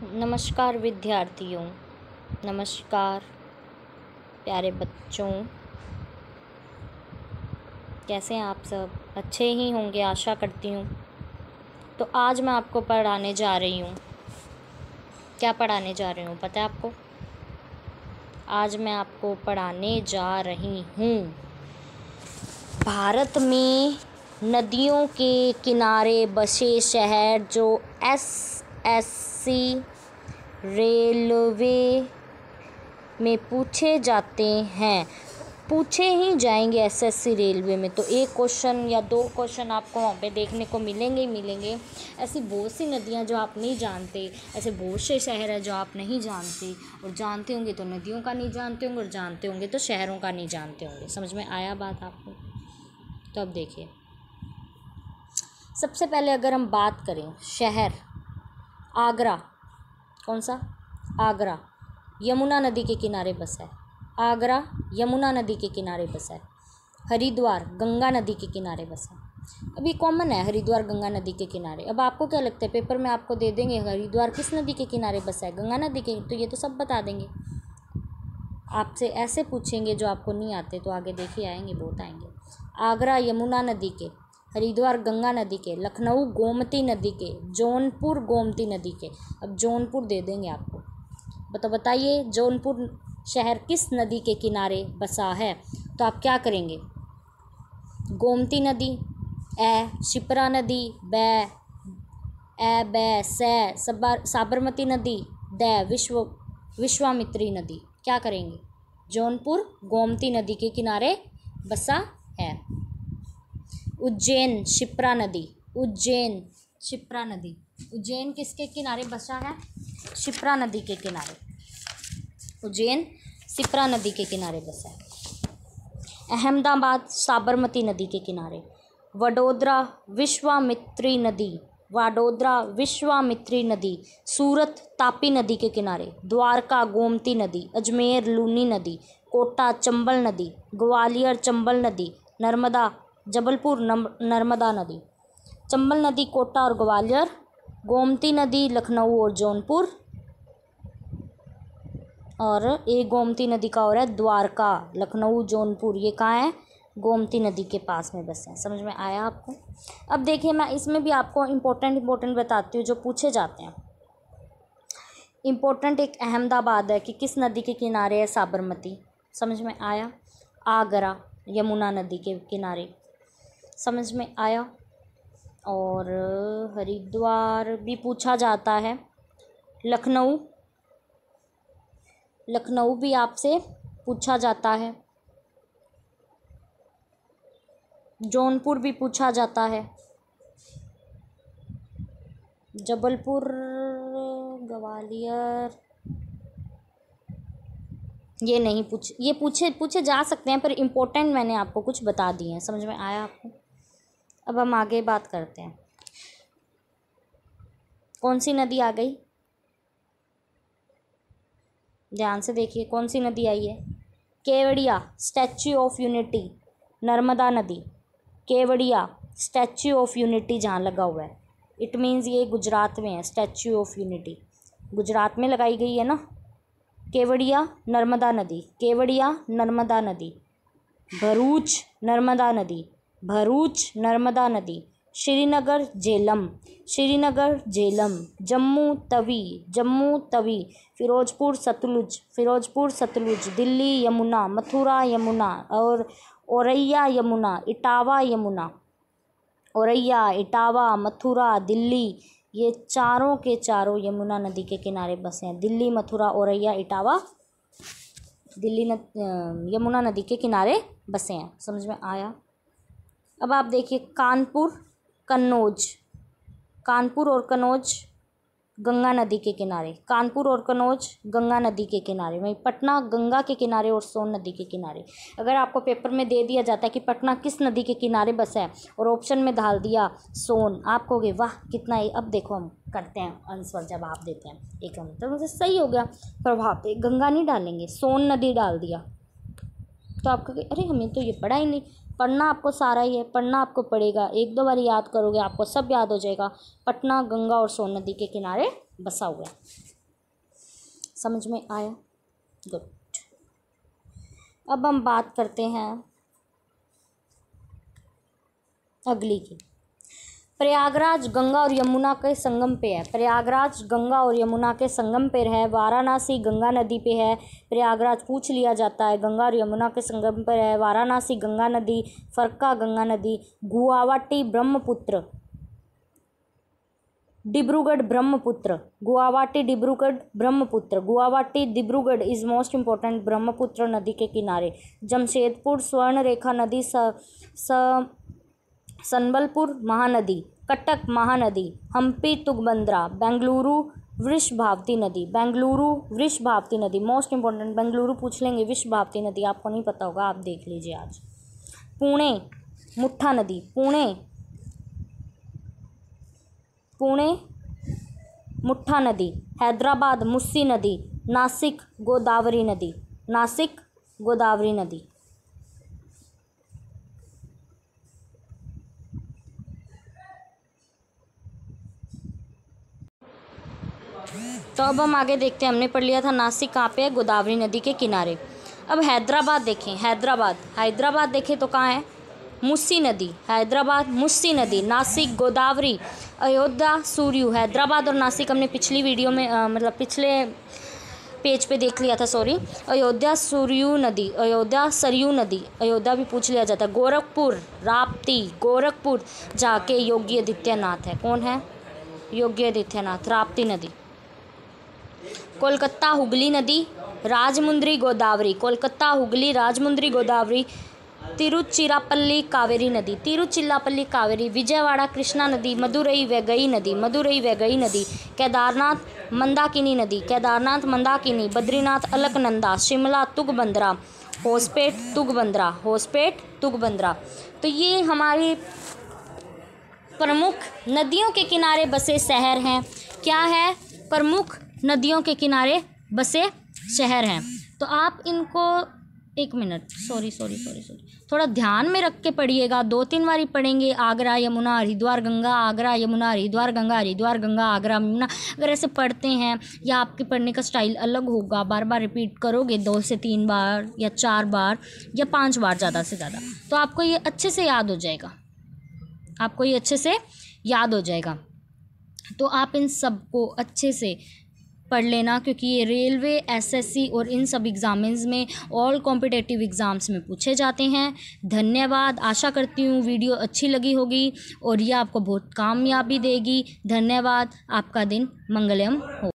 नमस्कार विद्यार्थियों, नमस्कार प्यारे बच्चों। कैसे हैं आप सब? अच्छे ही होंगे आशा करती हूँ। तो आज मैं आपको पढ़ाने जा रही हूँ। क्या पढ़ाने जा रही हूँ पता है आपको? आज मैं आपको पढ़ाने जा रही हूँ भारत में नदियों के किनारे बसे शहर जो एसएससी रेलवे में पूछे जाते हैं। पूछे ही जाएंगे एसएससी रेलवे में, तो एक क्वेश्चन या दो क्वेश्चन आपको वहाँ पे देखने को मिलेंगे ही मिलेंगे। ऐसी बहुत सी नदियाँ जो आप नहीं जानते, ऐसे बहुत से शहर हैं जो आप नहीं जानते, और जानते होंगे तो नदियों का नहीं जानते होंगे, और जानते होंगे तो शहरों का नहीं जानते होंगे। समझ में आया बात आपको? तो अब देखिए, सबसे पहले अगर हम बात करें शहर, आगरा। कौन सा? आगरा यमुना नदी के किनारे बसा है। आगरा यमुना नदी के किनारे बसा है। हरिद्वार गंगा नदी के किनारे बसा है। अब ये कॉमन है, हरिद्वार गंगा नदी के किनारे। अब आपको क्या लगता है, पेपर में आपको दे देंगे हरिद्वार किस नदी के किनारे बसा है? गंगा नदी के, तो ये तो सब बता देंगे। आपसे ऐसे पूछेंगे जो आपको नहीं आते, तो आगे देखिए आएंगे, बहुत आएंगे। आगरा यमुना नदी के, हरिद्वार गंगा नदी के, लखनऊ गोमती नदी के, जौनपुर गोमती नदी के। अब जौनपुर दे देंगे आपको। बताइए जौनपुर शहर किस नदी के किनारे बसा है? तो आप क्या करेंगे? गोमती नदी, ए शिप्रा नदी, साबरमती नदी, विश्वामित्री नदी। क्या करेंगे? जौनपुर गोमती नदी के किनारे बसा है। उज्जैन शिप्रा नदी, उज्जैन शिप्रा नदी, उज्जैन किसके किनारे बसा है? शिप्रा नदी के किनारे। उज्जैन शिप्रा नदी के किनारे बसा है। अहमदाबाद साबरमती नदी के किनारे। वडोदरा विश्वामित्री नदी, वाडोदरा विश्वामित्री नदी। सूरत तापी नदी के किनारे। द्वारका गोमती नदी। अजमेर लूनी नदी। कोटा चंबल नदी। ग्वालियर चंबल नदी। नर्मदा जबलपुर नर्मदा नदी। चंबल नदी कोटा और ग्वालियर। गोमती नदी लखनऊ और जौनपुर। और एक गोमती नदी का और है द्वारका, लखनऊ जौनपुर। ये कहाँ है? गोमती नदी के पास में बसे हैं। समझ में आया आपको? अब देखिए, मैं इसमें भी आपको इम्पोर्टेंट बताती हूँ जो पूछे जाते हैं। इम्पोर्टेंट एक अहमदाबाद है कि किस नदी के किनारे है साबरमती। समझ में आया? आगरा यमुना नदी के किनारे। समझ में आया? और हरिद्वार भी पूछा जाता है। लखनऊ भी आपसे पूछा जाता है। जौनपुर भी पूछा जाता है। जबलपुर, ग्वालियर ये नहीं ये पूछे जा सकते हैं, पर इम्पोर्टेंट मैंने आपको कुछ बता दिए हैं। समझ में आया आपको? अब हम आगे बात करते हैं। कौन सी नदी आ गई? ध्यान से देखिए, कौन सी नदी आई है? Kevadia statue of unity, Narmada नदी। केवड़िया स्टैच्यू ऑफ यूनिटी जहाँ लगा हुआ है, इट मीन्स ये गुजरात में है। स्टैच्यू ऑफ यूनिटी गुजरात में लगाई गई है ना। केवड़िया नर्मदा नदी, केवड़िया नर्मदा नदी। भरूच नर्मदा नदी, भरूच नर्मदा नदी। श्रीनगर झेलम, श्रीनगर झेलम। जम्मू तवी, जम्मू तवी। फिरोजपुर सतलुज, फिरोजपुर सतलुज। दिल्ली यमुना, मथुरा यमुना। और औरैया यमुना, इटावा यमुना। औरैया, इटावा, मथुरा, दिल्ली, ये चारों के चारों यमुना नदी के किनारे बसे हैं। दिल्ली, मथुरा, औरैया, इटावा, दिल्ली यमुना नदी के किनारे बसे हैं। समझ में आया? अब आप देखिए, कानपुर कन्नौज, कानपुर और कन्नौज गंगा नदी के किनारे। कानपुर और कन्नौज गंगा नदी के किनारे। वहीं पटना गंगा के किनारे और सोन नदी के किनारे। अगर आपको पेपर में दे दिया जाता है कि पटना किस नदी के किनारे बसा है, और ऑप्शन में डाल दिया सोन, आप कहोगे वाह कितना ही। अब देखो हम करते हैं आंसर, जब आप देते हैं एक हम, तो मुझे सही हो गया, पर वहाँ पे गंगा नहीं डालेंगे, सोन नदी डाल दिया, तो आप कहोगे अरे हमें तो ये पढ़ा ही नहीं। पढ़ना आपको सारा ही है, पढ़ना आपको पड़ेगा। एक दो बार याद करोगे आपको सब याद हो जाएगा। पटना गंगा और सोन नदी के किनारे बसा हुआ है। समझ में आया? गुड। अब हम बात करते हैं अगली की। प्रयागराज गंगा और यमुना के संगम पे है। प्रयागराज गंगा और यमुना के संगम पे है। वाराणसी गंगा नदी पे है। प्रयागराज पूछ लिया जाता है, गंगा और यमुना के संगम पर है। वाराणसी गंगा नदी, फरक्का गंगा नदी, Guwahati Brahmaputra, Dibrugarh Brahmaputra, Guwahati Dibrugarh Brahmaputra, Guwahati Dibrugarh is most important Brahmaputra नदी के किनारे। जमशेदपुर स्वर्ण रेखा नदी, संबलपुर महानदी, कटक महानदी, हम्पी तुंगभद्रा, बेंगलुरु वृषभावती नदी, बेंगलुरु वृषभावती नदी मोस्ट इंपॉर्टेंट, बेंगलुरु पूछ लेंगे, वृषभावती नदी आपको नहीं पता होगा, आप देख लीजिए आज। पुणे मुठा नदी, पुणे मुठा नदी, हैदराबाद मुस्सी नदी, नासिक गोदावरी नदी, नासिक गोदावरी नदी। तो अब हम आगे देखते हैं। हमने पढ़ लिया था नासिक कहाँ पे है, गोदावरी नदी के किनारे। अब हैदराबाद देखें, हैदराबाद देखें तो कहाँ है, मुस्सी नदी, हैदराबाद मुस्सी नदी, नासिक गोदावरी, अयोध्या सरयू। हैदराबाद और नासिक हमने पिछली वीडियो में मतलब पिछले पेज पे देख लिया था, सॉरी। अयोध्या सरयू नदी, अयोध्या सरयू नदी, अयोध्या भी पूछ लिया जाता है। गोरखपुर राप्ती, गोरखपुर जाके योगी आदित्यनाथ है। कौन है? योगी आदित्यनाथ, राप्ती नदी। कोलकाता हुगली नदी, राजमुंद्री गोदावरी, कोलकाता हुगली राजमुंद्री गोदावरी। तिरुचिरापल्ली कावेरी नदी, तिरुचिरापल्ली कावेरी। विजयवाड़ा कृष्णा नदी, मदुरई वैगई नदी, मदुरई वैगई नदी। केदारनाथ मंदाकिनी नदी, केदारनाथ मंदाकिनी। बद्रीनाथ अलकनंदा, शिमला तुंगभद्रा, होसपेट तुंगभद्रा, होसपेट तुंगभद्रा। तो ये हमारी प्रमुख नदियों के किनारे बसे शहर हैं। क्या है? प्रमुख नदियों के किनारे बसे शहर हैं। तो आप इनको एक मिनट, सॉरी थोड़ा ध्यान में रख के पढ़िएगा। 2-3 बारी पढ़ेंगे। आगरा यमुना हरिद्वार गंगा, आगरा यमुना हरिद्वार गंगा, हरिद्वार गंगा आगरा यमुना। अगर ऐसे पढ़ते हैं या आपके पढ़ने का स्टाइल अलग होगा, बार बार रिपीट करोगे 2 से 3 बार या 4 बार या 5 बार ज़्यादा से ज़्यादा, तो आपको ये अच्छे से याद हो जाएगा, आपको ये अच्छे से याद हो जाएगा। तो आप इन सब को अच्छे से पढ़ लेना, क्योंकि ये रेलवे, एसएससी और इन सब एग्ज़ाम्स में, ऑल कॉम्पिटिटिव एग्ज़ाम्स में पूछे जाते हैं। धन्यवाद। आशा करती हूँ वीडियो अच्छी लगी होगी और ये आपको बहुत कामयाबी देगी। धन्यवाद। आपका दिन मंगलमय हो।